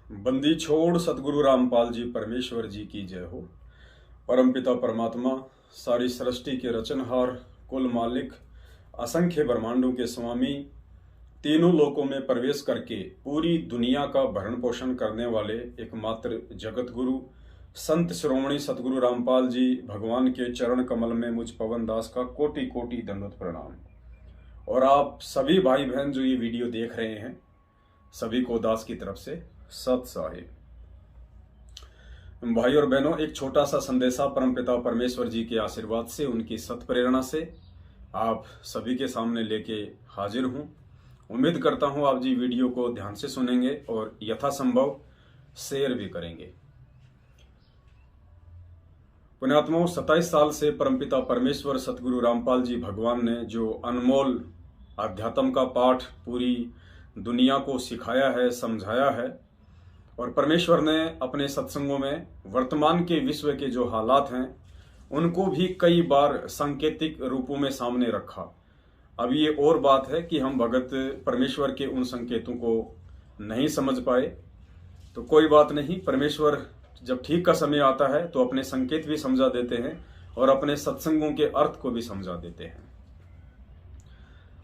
बंदी छोड़ सतगुरु रामपाल जी परमेश्वर जी की जय हो। परमपिता परमात्मा सारी सृष्टि के रचनहार, कुल मालिक, असंख्य ब्रह्मांडों के स्वामी, तीनों लोकों में प्रवेश करके पूरी दुनिया का भरण पोषण करने वाले एकमात्र जगत गुरु संत शिरोमणि सतगुरु रामपाल जी भगवान के चरण कमल में मुझ पवन दास का कोटि कोटि दंडवत प्रणाम। और आप सभी भाई बहन जो ये वीडियो देख रहे हैं, सभी को दास की तरफ से सत साहिब। भाई और बहनों, एक छोटा सा संदेशा परमपिता परमेश्वर जी के आशीर्वाद से, उनकी सत प्रेरणा से आप सभी के सामने लेके हाजिर हूं। उम्मीद करता हूं आप जी वीडियो को ध्यान से सुनेंगे और यथासंभव शेयर भी करेंगे। पुण्यात्माओं, 27 साल से परमपिता परमेश्वर सतगुरु रामपाल जी भगवान ने जो अनमोल अध्यात्म का पाठ पूरी दुनिया को सिखाया है, समझाया है, और परमेश्वर ने अपने सत्संगों में वर्तमान के विश्व के जो हालात हैं उनको भी कई बार सांकेतिक रूपों में सामने रखा। अब ये और बात है कि हम भगत परमेश्वर के उन संकेतों को नहीं समझ पाए, तो कोई बात नहीं। परमेश्वर जब ठीक का समय आता है तो अपने संकेत भी समझा देते हैं और अपने सत्संगों के अर्थ को भी समझा देते हैं।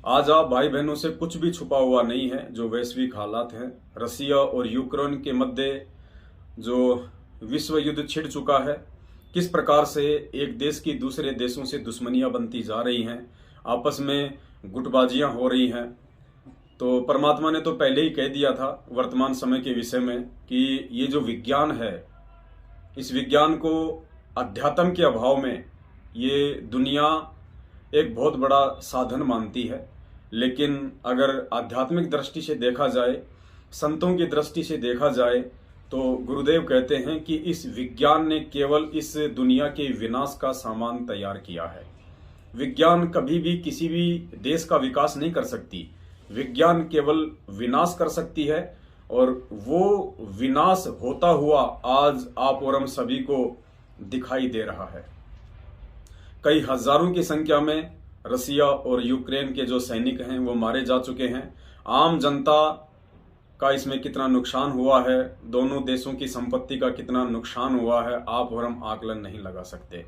आज आप भाई बहनों से कुछ भी छुपा हुआ नहीं है। जो वैश्विक हालात हैं, रसिया और यूक्रेन के मध्य जो विश्व युद्ध छिड़ चुका है, किस प्रकार से एक देश की दूसरे देशों से दुश्मनियां बनती जा रही हैं, आपस में गुटबाजियां हो रही हैं, तो परमात्मा ने तो पहले ही कह दिया था वर्तमान समय के विषय में कि ये जो विज्ञान है, इस विज्ञान को अध्यात्म के अभाव में ये दुनिया एक बहुत बड़ा साधन मानती है। लेकिन अगर आध्यात्मिक दृष्टि से देखा जाए, संतों की दृष्टि से देखा जाए, तो गुरुदेव कहते हैं कि इस विज्ञान ने केवल इस दुनिया के विनाश का सामान तैयार किया है। विज्ञान कभी भी किसी भी देश का विकास नहीं कर सकती। विज्ञान केवल विनाश कर सकती है, और वो विनाश होता हुआ आज आप और हम सभी को दिखाई दे रहा है। कई हजारों की संख्या में रसिया और यूक्रेन के जो सैनिक हैं वो मारे जा चुके हैं। आम जनता का इसमें कितना नुकसान हुआ है, दोनों देशों की संपत्ति का कितना नुकसान हुआ है, आप और हम आकलन नहीं लगा सकते।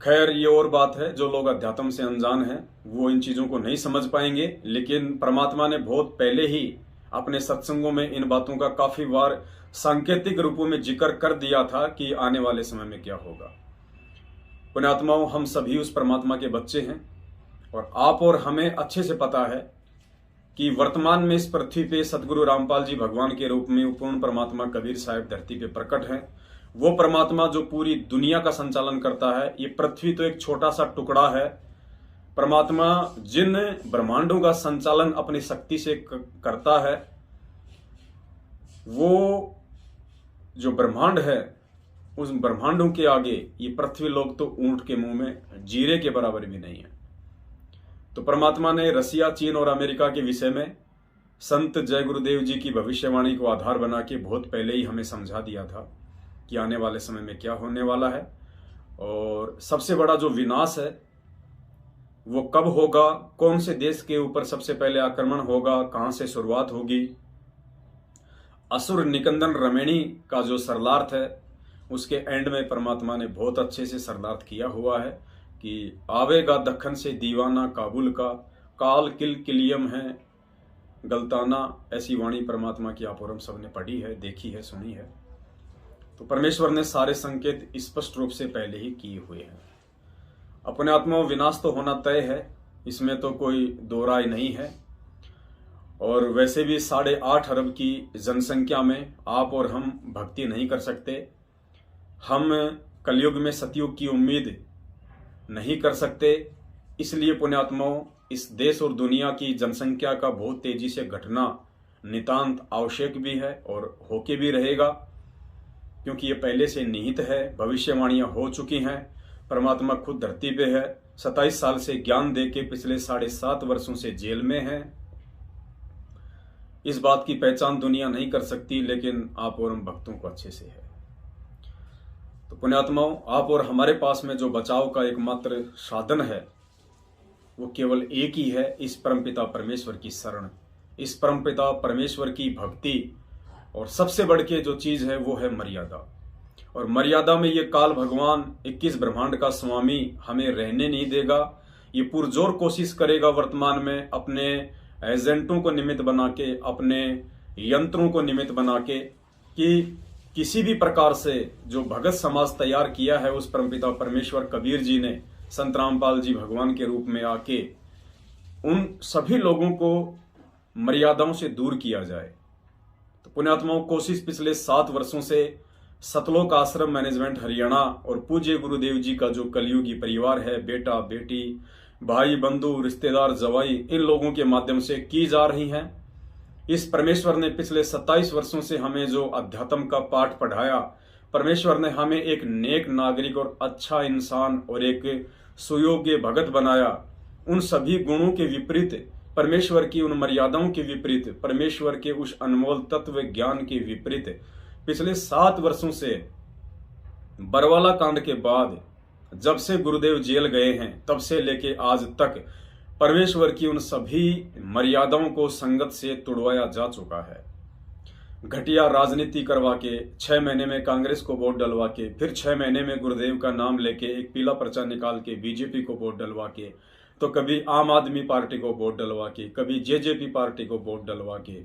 खैर, ये और बात है, जो लोग अध्यात्म से अनजान हैं वो इन चीजों को नहीं समझ पाएंगे। लेकिन परमात्मा ने बहुत पहले ही अपने सत्संगों में इन बातों का काफी बार सांकेतिक रूपों में जिक्र कर दिया था कि आने वाले समय में क्या होगा। पुण्यात्माओं, हम सभी उस परमात्मा के बच्चे हैं, और आप और हमें अच्छे से पता है कि वर्तमान में इस पृथ्वी पे सतगुरु रामपाल जी भगवान के रूप में पूर्ण परमात्मा कबीर साहब धरती पे प्रकट हैं। वो परमात्मा जो पूरी दुनिया का संचालन करता है। ये पृथ्वी तो एक छोटा सा टुकड़ा है। परमात्मा जिन ब्रह्मांडों का संचालन अपनी शक्ति से करता है, वो जो ब्रह्मांड है, उस ब्रह्मांडों के आगे ये पृथ्वी लोग तो ऊंट के मुंह में जीरे के बराबर भी नहीं है। तो परमात्मा ने रसिया, चीन और अमेरिका के विषय में संत जय गुरुदेव जी की भविष्यवाणी को आधार बना के बहुत पहले ही हमें समझा दिया था कि आने वाले समय में क्या होने वाला है, और सबसे बड़ा जो विनाश है वो कब होगा, कौन से देश के ऊपर सबसे पहले आक्रमण होगा, कहां से शुरुआत होगी। असुर निकंदन रमेणी का जो सरलार्थ है, उसके एंड में परमात्मा ने बहुत अच्छे से सरलार्थ किया हुआ है कि आवेगा दखन से दीवाना काबुल का, काल किल किलियम है गलताना। ऐसी वाणी परमात्मा की आप और हम सब ने पढ़ी है, देखी है, सुनी है। तो परमेश्वर ने सारे संकेत स्पष्ट रूप से पहले ही किए हुए हैं। अपने आत्मा विनाश तो होना तय है, इसमें तो कोई दो राय नहीं है। और वैसे भी 8.5 अरब की जनसंख्या में आप और हम भक्ति नहीं कर सकते। हम कलयुग में सतयुग की उम्मीद नहीं कर सकते। इसलिए पुण्यात्माओं, इस देश और दुनिया की जनसंख्या का बहुत तेजी से घटना नितांत आवश्यक भी है और होके भी रहेगा, क्योंकि ये पहले से निहित है। भविष्यवाणियां हो चुकी हैं। परमात्मा खुद धरती पे है। 27 साल से ज्ञान देके पिछले 7.5 वर्षों से जेल में है। इस बात की पहचान दुनिया नहीं कर सकती, लेकिन आप और हम भक्तों को अच्छे से है। तो पुण्यात्माओं, आप और हमारे पास में जो बचाव का एकमात्र साधन है वो केवल एक ही है, इस परमपिता परमेश्वर की शरण, इस परमपिता परमेश्वर की भक्ति, और सबसे बढ़ के जो चीज है वो है मर्यादा। और मर्यादा में ये काल भगवान 21 ब्रह्मांड का स्वामी हमें रहने नहीं देगा। ये पुरजोर कोशिश करेगा वर्तमान में अपने एजेंटों को निमित्त बना के, अपने यंत्रों को निमित्त बना के, कि किसी भी प्रकार से जो भगत समाज तैयार किया है उस परमपिता परमेश्वर कबीर जी ने, संत रामपाल जी भगवान के रूप में आके, उन सभी लोगों को मर्यादाओं से दूर किया जाए। तो पुण्यात्माओं, कोशिश पिछले 7 वर्षों से सतलोक आश्रम मैनेजमेंट हरियाणा और पूज्य गुरुदेव जी का जो कलयुगी परिवार है, बेटा बेटी, भाई बंधु, रिश्तेदार, जवाई, इन लोगों के माध्यम से की जा रही हैं। इस परमेश्वर ने पिछले 27 वर्षों से हमें जो अध्यात्म का पाठ पढ़ाया, परमेश्वर ने हमें एक नेक नागरिक और अच्छा इंसान और एक सुयोग्य भगत बनाया। उन सभी गुणों के विपरीत, परमेश्वर की उन मर्यादाओं के विपरीत, परमेश्वर के उस अनमोल तत्व ज्ञान के विपरीत पिछले 7 वर्षों से, बरवाला कांड के बाद जब से गुरुदेव जेल गए हैं तब से लेके आज तक परमेश्वर की उन सभी मर्यादाओं को संगत से तोड़वाया जा चुका है। घटिया राजनीति करवा के 6 महीने में कांग्रेस को वोट डलवा के, फिर 6 महीने में गुरुदेव का नाम लेके एक पीला पर्चा निकाल के बीजेपी को वोट डलवा के, तो कभी आम आदमी पार्टी को वोट डलवा के, कभी जेजेपी पार्टी को वोट डलवा के,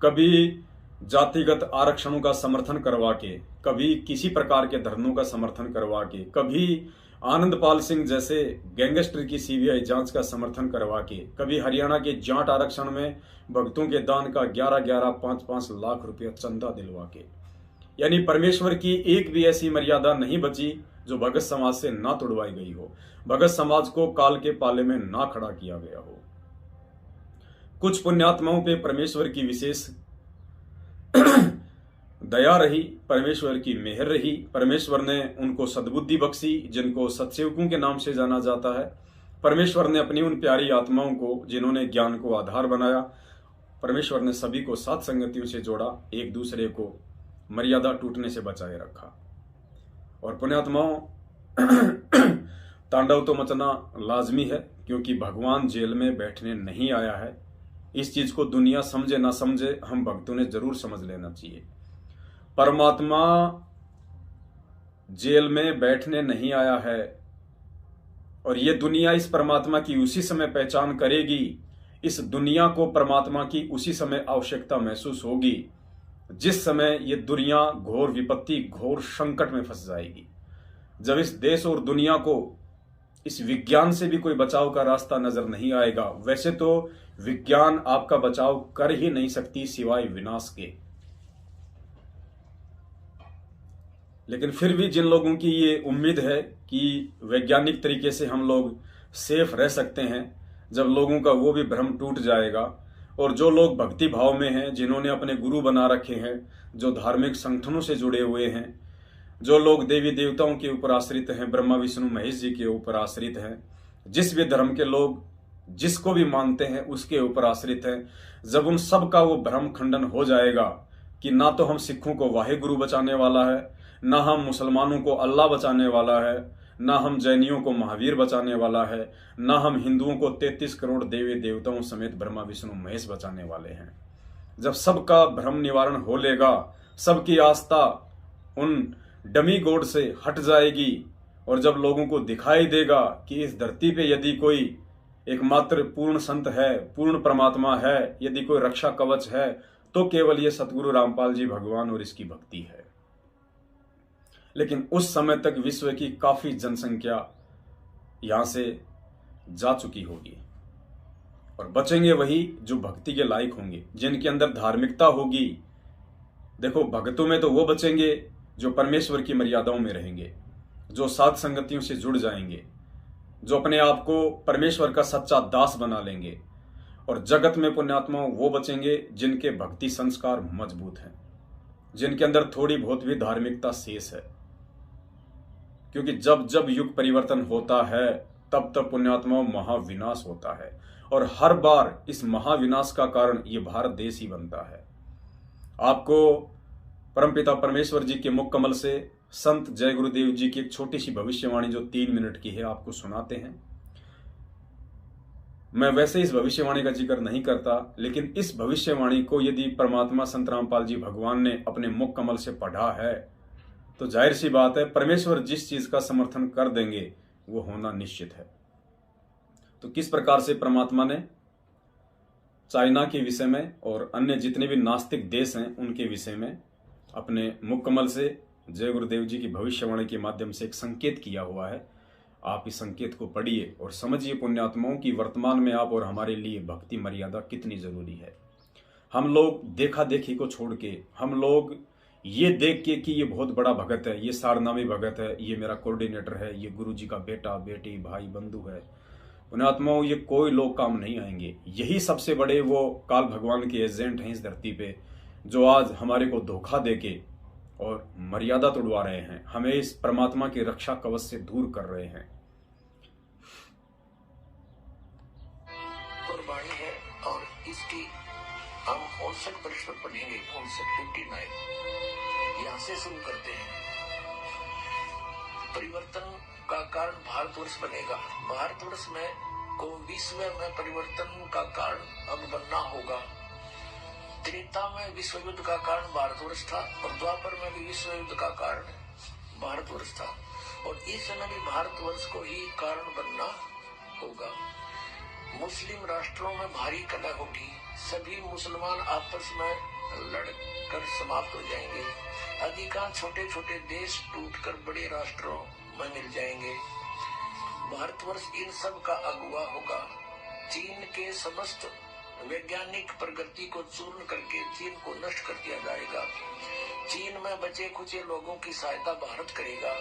कभी जातिगत आरक्षणों का समर्थन करवा के, कभी किसी प्रकार के धरनों का समर्थन करवा के, कभी आनंदपाल सिंह जैसे गैंगस्टर की सीबीआई जांच का समर्थन करवा के, कभी हरियाणा के जाट आरक्षण में भक्तों के दान का 11-11, 5-5 लाख रुपया चंदा दिलवा के। यानी परमेश्वर की एक भी ऐसी मर्यादा नहीं बची जो भगत समाज से ना तोड़वाई गई हो, भगत समाज को काल के पाले में ना खड़ा किया गया हो। कुछ पुण्यात्माओं पे परमेश्वर की विशेष दया रही, परमेश्वर की मेहर रही, परमेश्वर ने उनको सद्बुद्धि बख्शी जिनको सत्सेवकों के नाम से जाना जाता है। परमेश्वर ने अपनी उन प्यारी आत्माओं को जिन्होंने ज्ञान को आधार बनाया, परमेश्वर ने सभी को साथ संगतियों से जोड़ा, एक दूसरे को मर्यादा टूटने से बचाए रखा। और पुण्यात्माओं, तांडव तो मचना लाजमी है, क्योंकि भगवान जेल में बैठने नहीं आया है। इस चीज को दुनिया समझे ना समझे, हम भक्तों ने जरूर समझ लेना चाहिए। परमात्मा जेल में बैठने नहीं आया है, और ये दुनिया इस परमात्मा की उसी समय पहचान करेगी, इस दुनिया को परमात्मा की उसी समय आवश्यकता महसूस होगी जिस समय ये दुनिया घोर विपत्ति, घोर संकट में फंस जाएगी। जब इस देश और दुनिया को इस विज्ञान से भी कोई बचाव का रास्ता नजर नहीं आएगा। वैसे तो विज्ञान आपका बचाव कर ही नहीं सकती सिवाय विनाश के, लेकिन फिर भी जिन लोगों की ये उम्मीद है कि वैज्ञानिक तरीके से हम लोग सेफ रह सकते हैं, जब लोगों का वो भी भ्रम टूट जाएगा, और जो लोग भक्ति भाव में हैं, जिन्होंने अपने गुरु बना रखे हैं, जो धार्मिक संगठनों से जुड़े हुए हैं, जो लोग देवी देवताओं के ऊपर आश्रित हैं, ब्रह्मा विष्णु महेश जी के ऊपर आश्रित हैं, जिस भी धर्म के लोग जिसको भी मानते हैं उसके ऊपर आश्रित हैं, जब उन सब का वो भ्रम खंडन हो जाएगा कि ना तो हम सिखों को वाहे गुरु बचाने वाला है, ना हम मुसलमानों को अल्लाह बचाने वाला है, ना हम जैनियों को महावीर बचाने वाला है, ना हम हिंदुओं को 33 करोड़ देवी देवताओं समेत ब्रह्मा विष्णु महेश बचाने वाले हैं। जब सबका भ्रम निवारण हो लेगा, सबकी आस्था उन डमी गॉड से हट जाएगी, और जब लोगों को दिखाई देगा कि इस धरती पे यदि कोई एकमात्र पूर्ण संत है, पूर्ण परमात्मा है, यदि कोई रक्षा कवच है, तो केवल ये सतगुरु रामपाल जी भगवान और इसकी भक्ति है। लेकिन उस समय तक विश्व की काफी जनसंख्या यहां से जा चुकी होगी, और बचेंगे वही जो भक्ति के लायक होंगे, जिनके अंदर धार्मिकता होगी। देखो, भक्तों में तो वो बचेंगे जो परमेश्वर की मर्यादाओं में रहेंगे, जो साध संगतियों से जुड़ जाएंगे, जो अपने आप को परमेश्वर का सच्चा दास बना लेंगे। और जगत में पुण्यात्माओं वो बचेंगे जिनके भक्ति संस्कार मजबूत हैं, जिनके अंदर थोड़ी बहुत भी धार्मिकता शेष है। क्योंकि जब जब युग परिवर्तन होता है तब तब पुण्यात्माओं महाविनाश होता है, और हर बार इस महाविनाश का कारण ये भारत देश ही बनता है। आपको परमपिता परमेश्वर जी के मुख कमल से संत जय गुरुदेव जी की एक छोटी सी भविष्यवाणी जो 3 मिनट की है आपको सुनाते हैं। मैं वैसे इस भविष्यवाणी का जिक्र नहीं करता, लेकिन इस भविष्यवाणी को यदि परमात्मा संत रामपाल जी भगवान ने अपने मुख कमल से पढ़ा है तो जाहिर सी बात है परमेश्वर जिस चीज का समर्थन कर देंगे वो होना निश्चित है। तो किस प्रकार से परमात्मा ने चाइना के विषय में और अन्य जितने भी नास्तिक देश हैं उनके विषय में अपने मुख कमल से जय गुरुदेव जी की भविष्यवाणी के माध्यम से एक संकेत किया हुआ है। आप इस संकेत को पढ़िए और समझिए पुण्यात्माओं की वर्तमान में आप और हमारे लिए भक्ति मर्यादा कितनी जरूरी है। हम लोग देखा देखी को छोड़ के, हम लोग ये देख के कि ये बहुत बड़ा भगत है, ये सारनामी भगत है, ये मेरा कोऑर्डिनेटर है, ये गुरु जी का बेटा बेटी भाई बंधु है, पुण्यात्माओं ये कोई लोग काम नहीं आएंगे। यही सबसे बड़े वो काल भगवान के एजेंट हैं इस धरती पे, जो आज हमारे को धोखा देके और मर्यादा तोड़वा रहे हैं, हमें इस परमात्मा की रक्षा कवच से दूर कर रहे हैं। कुर्बानी है और इसकी हम 59 वर्ष पर पढ़ेंगे, 59 यहाँ से शुरू करते हैं। परिवर्तन का कारण भारतवर्ष बनेगा। भारतवर्ष में को विश्व में परिवर्तन का कारण अब बनना होगा। त्रेता में विश्व युद्ध का कारण भारतवर्ष था और द्वापर में भी विश्व युद्ध का कारण भारतवर्ष था और इस समय भी भारतवर्ष को ही कारण बनना होगा। मुस्लिम राष्ट्रों में भारी कलह होगी, सभी मुसलमान आपस में लड़कर समाप्त हो जाएंगे, अधिकांश छोटे छोटे देश टूटकर बड़े राष्ट्रों में मिल जाएंगे। भारतवर्ष इन सब का अगुवा होगा। चीन के समस्त वैज्ञानिक प्रगति को चूर्ण करके चीन को नष्ट कर दिया जाएगा। चीन में बचे खुचे लोगों की सहायता भारत करेगा।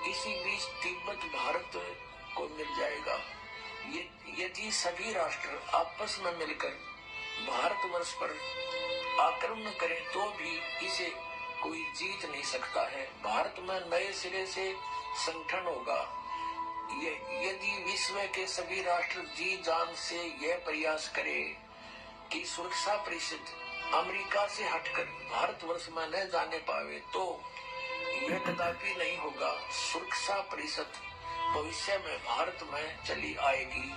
इसी बीच तिब्बत भारत को मिल जाएगा। यदि सभी राष्ट्र आपस में मिलकर भारतवर्ष पर आक्रमण करें तो भी इसे कोई जीत नहीं सकता है। भारत में नए सिरे से संगठन होगा। यदि विश्व के सभी राष्ट्र जी जान से यह प्रयास करें कि सुरक्षा परिषद अमेरिका से हटकर भारतवर्ष में न जाने पावे तो यह कदापि नहीं होगा। सुरक्षा परिषद भविष्य में भारत में चली आएगी।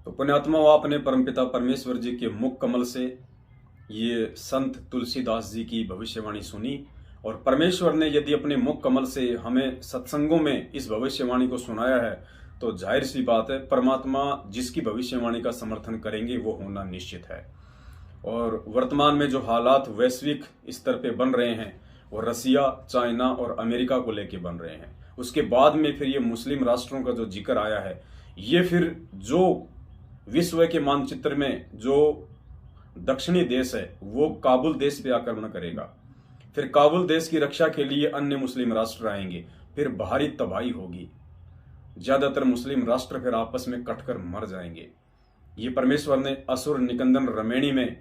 तो पुण्यात्माओं, आपने परमपिता परमेश्वर जी के मुख कमल से ये संत तुलसीदास जी की भविष्यवाणी सुनी और परमेश्वर ने यदि अपने मुख कमल से हमें सत्संगों में इस भविष्यवाणी को सुनाया है तो जाहिर सी बात है परमात्मा जिसकी भविष्यवाणी का समर्थन करेंगे वो होना निश्चित है। और वर्तमान में जो हालात वैश्विक स्तर पे बन रहे हैं वो रसिया, चाइना और अमेरिका को लेके बन रहे हैं। उसके बाद में फिर ये मुस्लिम राष्ट्रों का जो जिक्र आया है, ये फिर जो विश्व के मानचित्र में जो दक्षिणी देश है वो काबुल देश पे आक्रमण करेगा। फिर काबुल देश की रक्षा के लिए अन्य मुस्लिम राष्ट्र आएंगे, फिर भारी तबाही होगी। ज्यादातर मुस्लिम राष्ट्र फिर आपस में कटकर मर जाएंगे। ये परमेश्वर ने असुर निकंदन रमेणी में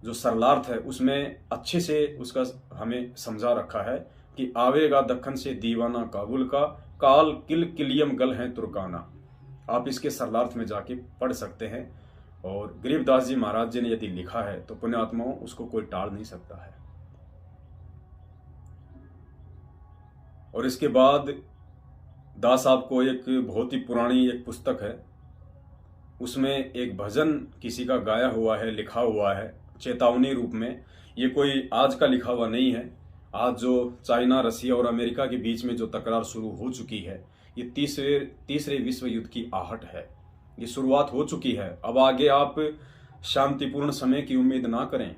जो सरलार्थ है उसमें अच्छे से उसका हमें समझा रखा है कि आवेगा दक्खन से दीवाना काबुल का, काल किल किलियम गल है तुर्काना। आप इसके सरलार्थ में जाके पढ़ सकते हैं और गरीबदास जी महाराज जी ने यदि लिखा है तो पुण्यात्माओं उसको कोई टाल नहीं सकता है। और इसके बाद दास साहब को एक बहुत ही पुरानी एक पुस्तक है, उसमें एक भजन किसी का गाया हुआ है, लिखा हुआ है चेतावनी रूप में। ये कोई आज का लिखा हुआ नहीं है। आज जो चाइना, रसिया और अमेरिका के बीच में जो तकरार शुरू हो चुकी है, ये तीसरे विश्व युद्ध की आहट है। ये शुरुआत हो चुकी है। अब आगे आप शांतिपूर्ण समय की उम्मीद ना करें।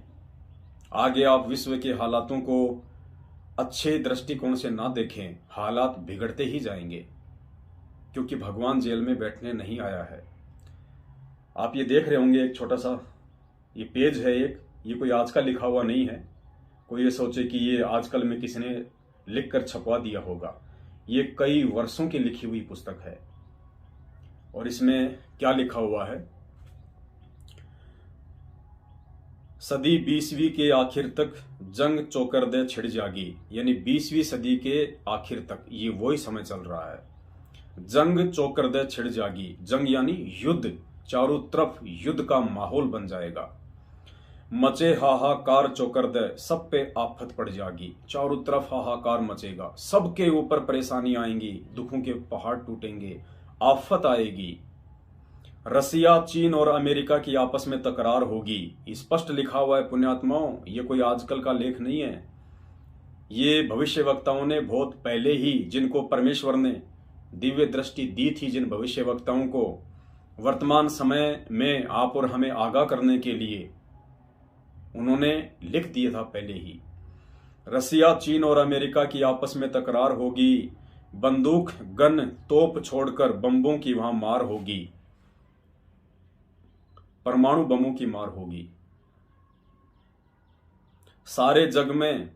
आगे आप विश्व के हालातों को अच्छे दृष्टिकोण से ना देखें। हालात बिगड़ते ही जाएंगे क्योंकि भगवान जेल में बैठने नहीं आया है। आप ये देख रहे होंगे एक छोटा सा ये पेज है एक, ये कोई आज का लिखा हुआ नहीं है। कोई ये सोचे कि ये आजकल में किसी ने लिख कर छपवा दिया होगा। ये कई वर्षों की लिखी हुई पुस्तक है और इसमें क्या लिखा हुआ है, सदी 20वीं के आखिर तक जंग चौकरदे छिड़ जागी। यानी 20वीं सदी के आखिर तक ये वही समय चल रहा है। जंग चौकरदे छिड़ जागी, जंग यानी युद्ध, चारों तरफ युद्ध का माहौल बन जाएगा। मचे हाहाकार चौकरदे, सब पे आफत पड़ जागी। चारों तरफ हाहाकार मचेगा, सबके ऊपर परेशानी आएंगी, दुखों के पहाड़ टूटेंगे, आफत आएगी। रसिया, चीन और अमेरिका की आपस में तकरार होगी। स्पष्ट लिखा हुआ है पुण्यात्माओं, ये कोई आजकल का लेख नहीं है। ये भविष्यवक्ताओं ने बहुत पहले ही, जिनको परमेश्वर ने दिव्य दृष्टि दी थी, जिन भविष्यवक्ताओं को वर्तमान समय में आप और हमें आगाह करने के लिए उन्होंने लिख दिया था पहले ही। रसिया, चीन और अमेरिका की आपस में तकरार होगी। बंदूक, गन, तोप छोड़कर बम्बों की वहां मार होगी। परमाणु बमों की मार होगी। सारे जग में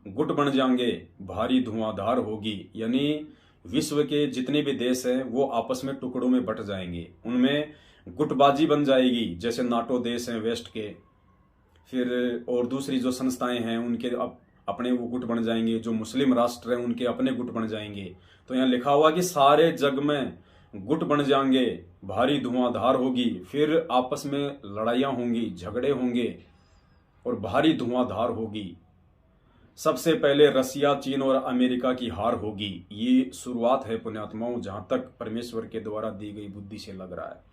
गुट बन जाएंगे, भारी धुआंधार होगी। यानी विश्व के जितने भी देश हैं वो आपस में टुकड़ों में बट जाएंगे, उनमें गुटबाजी बन जाएगी। जैसे नाटो देश हैं वेस्ट के, फिर और दूसरी जो संस्थाएं हैं उनके अपने वो गुट बन जाएंगे। जो मुस्लिम राष्ट्र हैं उनके अपने गुट बन जाएंगे। तो यहाँ लिखा हुआ कि सारे जग में गुट बन जाएंगे, भारी धुआंधार होगी, फिर आपस में लड़ाइयां होंगी, झगड़े होंगे और भारी धुआंधार होगी। सबसे पहले रसिया, चीन और अमेरिका की हार होगी। ये शुरुआत है पुण्यात्माओं, जहां तक परमेश्वर के द्वारा दी गई बुद्धि से लग रहा है।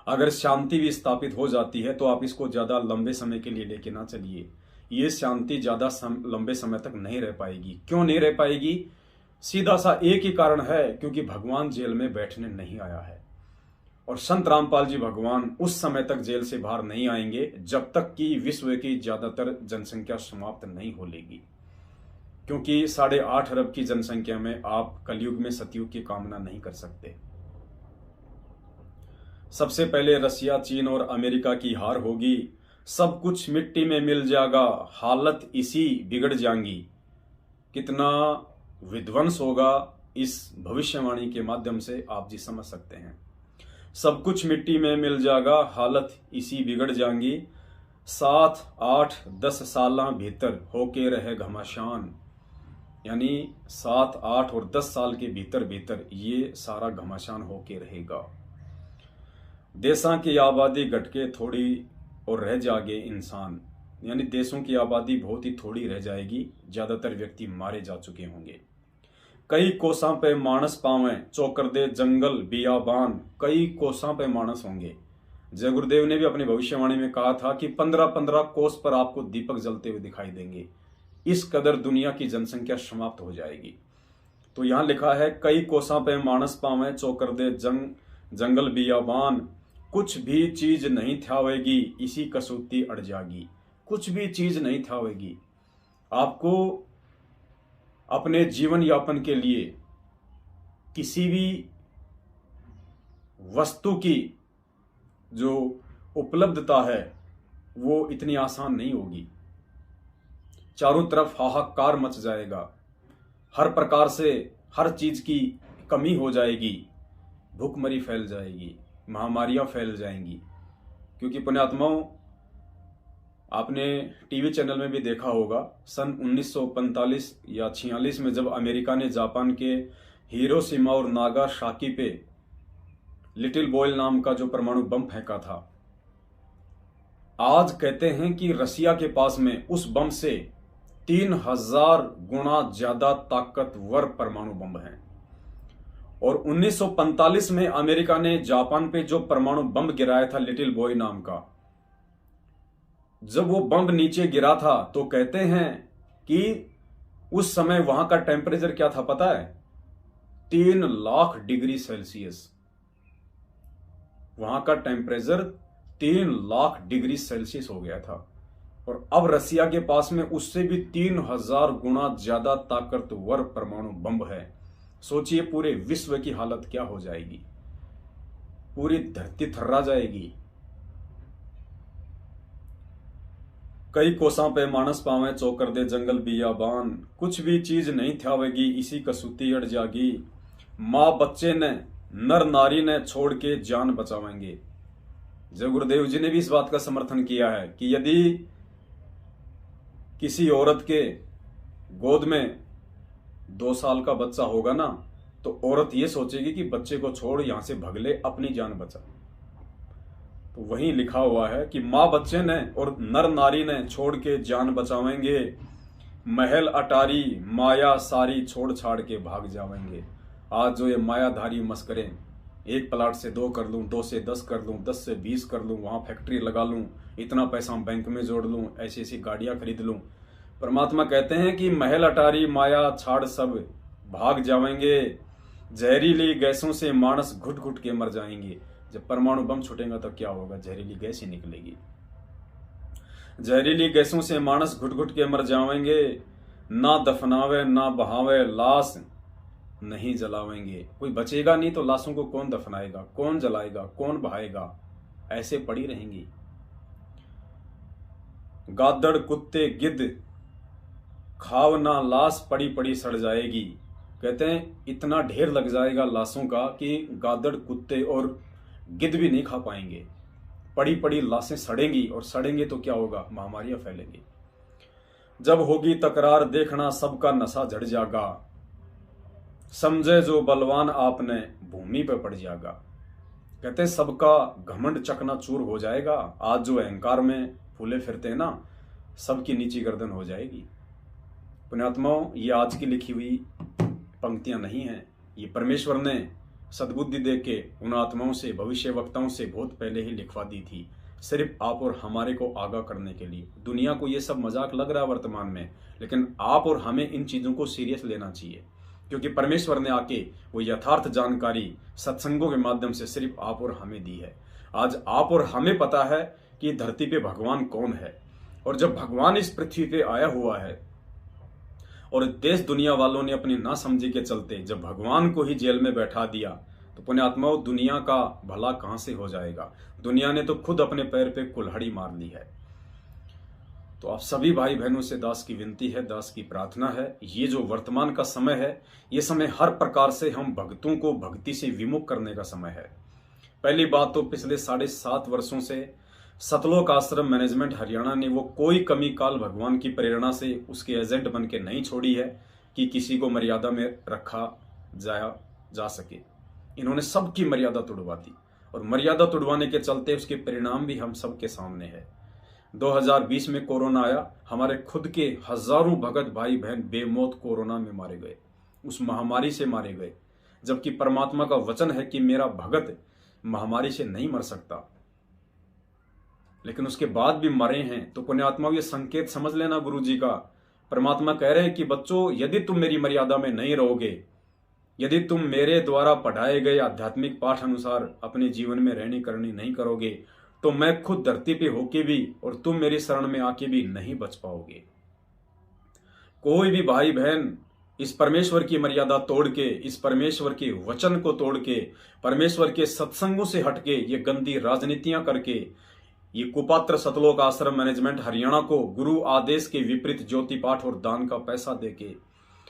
अगर शांति भी स्थापित हो जाती है तो आप इसको ज्यादा लंबे समय के लिए लेके ना चलिए। ये शांति ज्यादा लंबे समय तक नहीं रह पाएगी। क्यों नहीं रह पाएगी? सीधा सा एक ही कारण है, क्योंकि भगवान जेल में बैठने नहीं आया है। और संत रामपाल जी भगवान उस समय तक जेल से बाहर नहीं आएंगे जब तक कि विश्व की ज्यादातर जनसंख्या समाप्त नहीं हो लेगी। क्योंकि 8.5 अरब की जनसंख्या में आप कलयुग में सतयुग की कामना नहीं कर सकते। सबसे पहले रसिया, चीन और अमेरिका की हार होगी। सब कुछ मिट्टी में मिल जाएगा, हालत इसी बिगड़ जाएंगी। कितना विध्वंस होगा इस भविष्यवाणी के माध्यम से आप जी समझ सकते हैं। सब कुछ मिट्टी में मिल जाएगा, हालत इसी बिगड़ जाएंगी। 7, 8, 10 साल भीतर होके रहे घमासान। यानी 7, 8 और 10 साल के भीतर भीतर ये सारा घमासान होके रहेगा। देशों की आबादी घटके थोड़ी और रह जाएंगे इंसान। यानी देशों की आबादी बहुत ही थोड़ी रह जाएगी, ज्यादातर व्यक्ति मारे जा चुके होंगे। कई कोसां पे मानस पावे, चौकर दे जंगल बियाबान। कई कोसां पे मानस होंगे। जय गुरुदेव ने भी अपनी भविष्यवाणी में कहा था कि 15-15 कोस पर आपको दीपक जलते हुए दिखाई देंगे। इस कदर दुनिया की जनसंख्या समाप्त हो जाएगी। तो यहां लिखा है, कई कोसां पे मानस पावे, चौकर दे जंगल बियाबान। कुछ भी चीज नहीं थावेगी, इसी कसूती अड़ जाएगी। कुछ भी चीज नहीं थावेगी। आपको अपने जीवन यापन के लिए किसी भी वस्तु की जो उपलब्धता है वो इतनी आसान नहीं होगी। चारों तरफ हाहाकार मच जाएगा। हर प्रकार से हर चीज की कमी हो जाएगी। भूखमरी फैल जाएगी, महामारियां फैल जाएंगी। क्योंकि पुण्यात्माओं, आपने टीवी चैनल में भी देखा होगा, सन 1945 या 46 में जब अमेरिका ने जापान के हिरोशिमा और नागासाकी पे लिटिल बॉय नाम का जो परमाणु बम फेंका था, आज कहते हैं कि रसिया के पास में उस बम से 3000 गुना ज्यादा ताकतवर परमाणु बम है। और 1945 में अमेरिका ने जापान पे जो परमाणु बम गिराया था लिटिल बॉय नाम का, जब वो बम नीचे गिरा था तो कहते हैं कि उस समय वहां का टेम्परेचर क्या था पता है? 3 लाख डिग्री सेल्सियस। वहां का टेम्परेचर 3 लाख डिग्री सेल्सियस हो गया था। और अब रसिया के पास में उससे भी 3000 गुना ज्यादा ताकतवर परमाणु बम है। सोचिए पूरे विश्व की हालत क्या हो जाएगी। पूरी धरती थर्रा जाएगी। कई कोसां पे मानस पावे, चौकर दे जंगल बियाबान। कुछ भी चीज नहीं थावेगी, इसी कसूती अड़ जागी। माँ बच्चे ने, नर नारी ने छोड़ के जान बचावेंगे। जय गुरुदेव जी ने भी इस बात का समर्थन किया है कि यदि किसी औरत के गोद में 2 साल का बच्चा होगा ना, तो औरत ये सोचेगी कि बच्चे को छोड़ यहां से भग ले, अपनी जान बचा। तो वहीं लिखा हुआ है कि माँ बच्चे ने और नर नारी ने छोड़ के जान बचावेंगे। महल अटारी माया सारी छोड़ छाड़ के भाग जावेंगे। आज जो ये मायाधारी मस्करे एक प्लाट से 2 कर लूँ, 2 से 10 कर लूँ, 10 से 20 कर लूँ, वहाँ फैक्ट्री लगा लूँ, इतना पैसा बैंक में जोड़ लूँ, ऐसी ऐसी गाड़ियाँ खरीद लूँ। परमात्मा कहते हैं कि महल अटारी माया छाड़ सब भाग जाएंगे, जहरीली गैसों से मानस घुट घुट के मर जाएंगे। जब परमाणु बम छूटेगा तो क्या होगा? जहरीली गैस ही निकलेगी। जहरीली गैसों से मानस घुट घुट के मर जाएंगे, ना दफनावे ना बहावे लाश नहीं जलावेंगे। कोई बचेगा नहीं तो लाशों को कौन दफनाएगा, कौन जलाएगा, कौन बहाएगा? ऐसे पड़ी रहेंगी। गादड़ कुत्ते गिद्ध खाव ना लाश पड़ी पड़ी सड़ जाएगी। कहते हैं इतना ढेर लग जाएगा लाशों का कि गादड़ कुत्ते और गिद्ध भी नहीं खा पाएंगे। पड़ी पड़ी लाशें सड़ेंगी, और सड़ेंगे तो क्या होगा? महामारियां फैलेंगी। जब होगी तकरार देखना सबका नशा झड़ जाएगा, समझे जो बलवान आपने भूमि पे पड़ जाएगा। कहते हैं सबका घमंड चकनाचूर हो जाएगा। आज जो अहंकार में फूले फिरते हैं ना, सबकी नीची गर्दन हो जाएगी। पुण्यात्माओं, ये आज की लिखी हुई पंक्तियां नहीं हैं, ये परमेश्वर ने सद्बुद्धि दे के उन आत्माओं से, भविष्य वक्ताओं से बहुत पहले ही लिखवा दी थी, सिर्फ आप और हमारे को आगाह करने के लिए। दुनिया को ये सब मजाक लग रहा है वर्तमान में, लेकिन आप और हमें इन चीजों को सीरियस लेना चाहिए, क्योंकि परमेश्वर ने आके वो यथार्थ जानकारी सत्संगों के माध्यम से सिर्फ आप और हमें दी है। आज आप और हमें पता है कि धरती पे भगवान कौन है, और जब भगवान इस पृथ्वी पे आया हुआ है और देश दुनिया वालों ने अपनी ना समझी के चलते जब भगवान को ही जेल में बैठा दिया, तो पुण्यात्माओं दुनिया का भला कहां से हो जाएगा? दुनिया ने तो खुद अपने पैर पे कुल्हाड़ी मार ली है। तो आप सभी भाई बहनों से दास की विनती है, दास की प्रार्थना है, ये जो वर्तमान का समय है, ये समय हर प्रकार से हम भक्तों को भक्ति से विमुख करने का समय है। पहली बात तो पिछले 7.5 वर्षों से सतलोक आश्रम मैनेजमेंट हरियाणा ने वो कोई कमी काल भगवान की प्रेरणा से उसके एजेंट बन के नहीं छोड़ी है कि किसी को मर्यादा में रखा जा सके। इन्होंने सबकी मर्यादा तोड़वा दी, और मर्यादा तोड़वाने के चलते उसके परिणाम भी हम सबके सामने है। 2020 में कोरोना आया, हमारे खुद के हजारों भगत भाई बहन बेमौत कोरोना में मारे गए, उस महामारी से मारे गए, जबकि परमात्मा का वचन है कि मेरा भगत महामारी से नहीं मर सकता, लेकिन उसके बाद भी मरे हैं। तो पुण्यात्मा ये संकेत समझ लेना गुरु जी का। परमात्मा कह रहे हैं कि बच्चों, यदि तुम मेरी मर्यादा में नहीं रहोगे, यदि तुम मेरे द्वारा पढ़ाए गए आध्यात्मिक पाठ अनुसार अपने जीवन में रहनी करनी नहीं करोगे, तो मैं खुद धरती पे होके भी और तुम मेरी शरण में आके भी नहीं बच पाओगे। कोई भी भाई बहन इस परमेश्वर की मर्यादा तोड़ के, इस परमेश्वर के वचन को तोड़ के, परमेश्वर के सत्संगों से हटके, ये गंदी राजनीतियां करके, ये कुपात्र सतलोक आश्रम मैनेजमेंट हरियाणा को गुरु आदेश के विपरीत ज्योति पाठ और दान का पैसा देके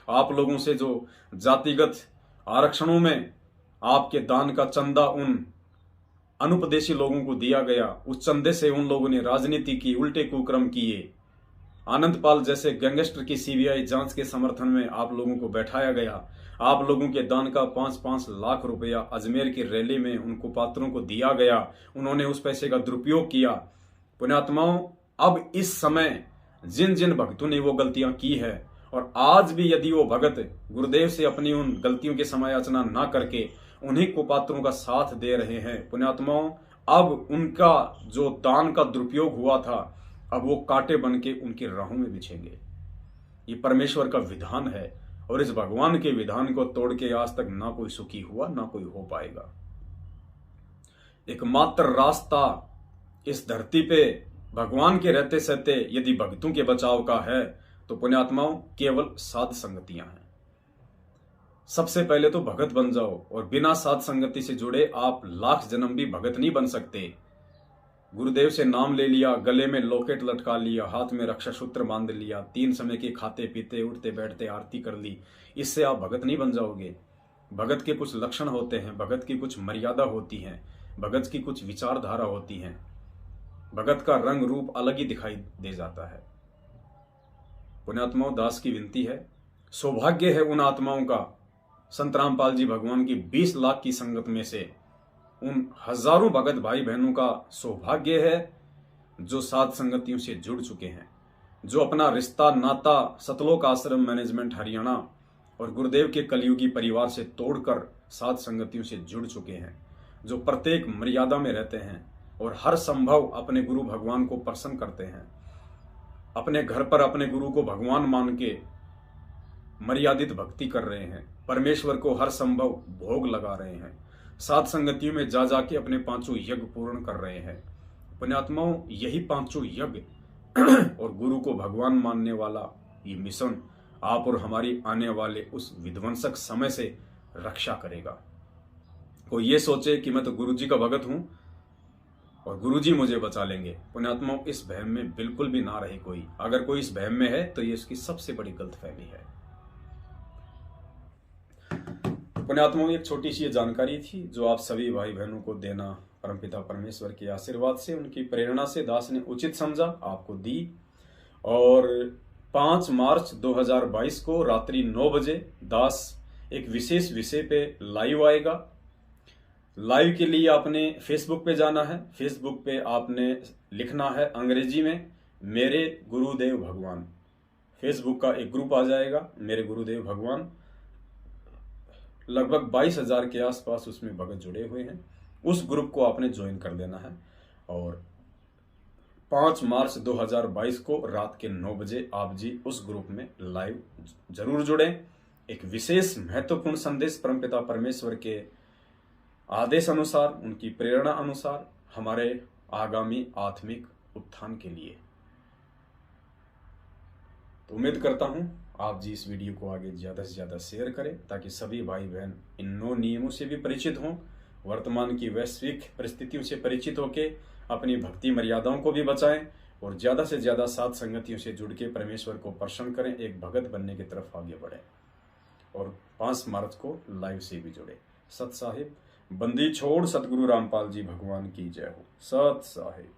आप लोगों से जो जातिगत आरक्षणों में आपके दान का चंदा उन अनुपदेशी लोगों को दिया गया, उस चंदे से उन लोगों ने राजनीति की, उल्टे कुक्रम किए। आनंदपाल जैसे गैंगस्टर की सीबीआई जांच के समर्थन में आप लोगों को बैठाया गया। आप लोगों के दान का 5-5 लाख रुपया अजमेर की रैली में उन कुपात्रों को दिया गया, उन्होंने उस पैसे का दुरुपयोग किया। पुण्यात्माओं, अब इस समय जिन जिन भक्तों ने वो गलतियां की है, और आज भी यदि वो भगत गुरुदेव से अपनी उन गलतियों की समायाचना ना करके उन्हीं कुपात्रों का साथ दे रहे हैं, पुण्यात्माओं, अब उनका जो दान का दुरुपयोग हुआ था, अब वो कांटे बन के उनकी राहों में बिछेंगे। ये परमेश्वर का विधान है, और इस भगवान के विधान को तोड़ के आज तक ना कोई सुखी हुआ, ना कोई हो पाएगा। एकमात्र रास्ता इस धरती पे भगवान के रहते सहते यदि भक्तों के बचाव का है, तो पुण्यात्माओं केवल साध संगतियां हैं। सबसे पहले तो भगत बन जाओ, और बिना साध संगति से जुड़े आप लाख जन्म भी भगत नहीं बन सकते। गुरुदेव से नाम ले लिया, गले में लॉकेट लटका लिया, हाथ में रक्षा सूत्र बांध लिया, 3 समय के खाते पीते उठते बैठते आरती कर ली, इससे आप भगत नहीं बन जाओगे। भगत के कुछ लक्षण होते हैं, भगत की कुछ मर्यादा होती है, भगत की कुछ विचारधारा होती है, भगत का रंग रूप अलग ही दिखाई दे जाता है। पुण्यात्माओं, दास की विनती है, सौभाग्य है उन आत्माओं का, संत रामपाल जी भगवान की 20 लाख की संगत में से उन हजारों भगत भाई बहनों का सौभाग्य है जो साध संगतियों से जुड़ चुके हैं, जो अपना रिश्ता नाता सतलोक आश्रम मैनेजमेंट हरियाणा और गुरुदेव के कलयुगी परिवार से तोड़कर साध संगतियों से जुड़ चुके हैं। जो प्रत्येक मर्यादा में रहते हैं और हर संभव अपने गुरु भगवान को प्रसन्न करते हैं, अपने घर पर अपने गुरु को भगवान मान के मर्यादित भक्ति कर रहे हैं, परमेश्वर को हर संभव भोग लगा रहे हैं, साध संगतियों में जा जाके अपने पांचों यज्ञ पूर्ण कर रहे हैं। पुण्यात्माओं, यही पांचों यज्ञ और गुरु को भगवान मानने वाला ये मिशन आप और हमारी आने वाले उस विध्वंसक समय से रक्षा करेगा। कोई ये सोचे कि मैं तो गुरु जी का भगत हूं और गुरु जी मुझे बचा लेंगे, पुण्यात्माओं इस भ्रम में बिल्कुल भी ना रहे कोई। अगर कोई इस भ्रम में है तो ये उसकी सबसे बड़ी गलतफहमी है। पुण्यात्माओं, एक छोटी सी जानकारी थी जो आप सभी भाई बहनों को देना परमपिता परमेश्वर के आशीर्वाद से, उनकी प्रेरणा से दास ने उचित समझा, आपको दी। और 5 मार्च 2022 को रात्रि 9 बजे दास एक विशेष विषय पे लाइव आएगा। लाइव के लिए आपने फेसबुक पे जाना है। फेसबुक पे आपने लिखना है अंग्रेजी में मेरे गुरुदेव भगवान। फेसबुक का एक ग्रुप आ जाएगा, मेरे गुरुदेव भगवान। लगभग 22,000 के आसपास उसमें भगत जुड़े हुए हैं। उस ग्रुप को आपने ज्वाइन कर देना है और 5 मार्च 2022 को रात के 9 बजे आप जी उस ग्रुप में लाइव जरूर जुड़ें। एक विशेष महत्वपूर्ण संदेश परमपिता परमेश्वर के आदेश अनुसार, उनकी प्रेरणा अनुसार हमारे आगामी आत्मिक उत्थान के लिए। तो उम्मीद करता हूं आप जी इस वीडियो को आगे ज़्यादा से ज़्यादा शेयर करें ताकि सभी भाई बहन इन 9 नियमों से भी परिचित हों, वर्तमान की वैश्विक परिस्थितियों से परिचित होकर अपनी भक्ति मर्यादाओं को भी बचाएं और ज़्यादा से ज़्यादा साध संगतियों से जुड़ के परमेश्वर को प्रसन्न करें, एक भगत बनने की तरफ आगे बढ़ें। और 5 मार्च को लाइव से भी जुड़े। सत साहिब, बंदी छोड़ सतगुरु रामपाल जी भगवान की जय हो। सत साहिब।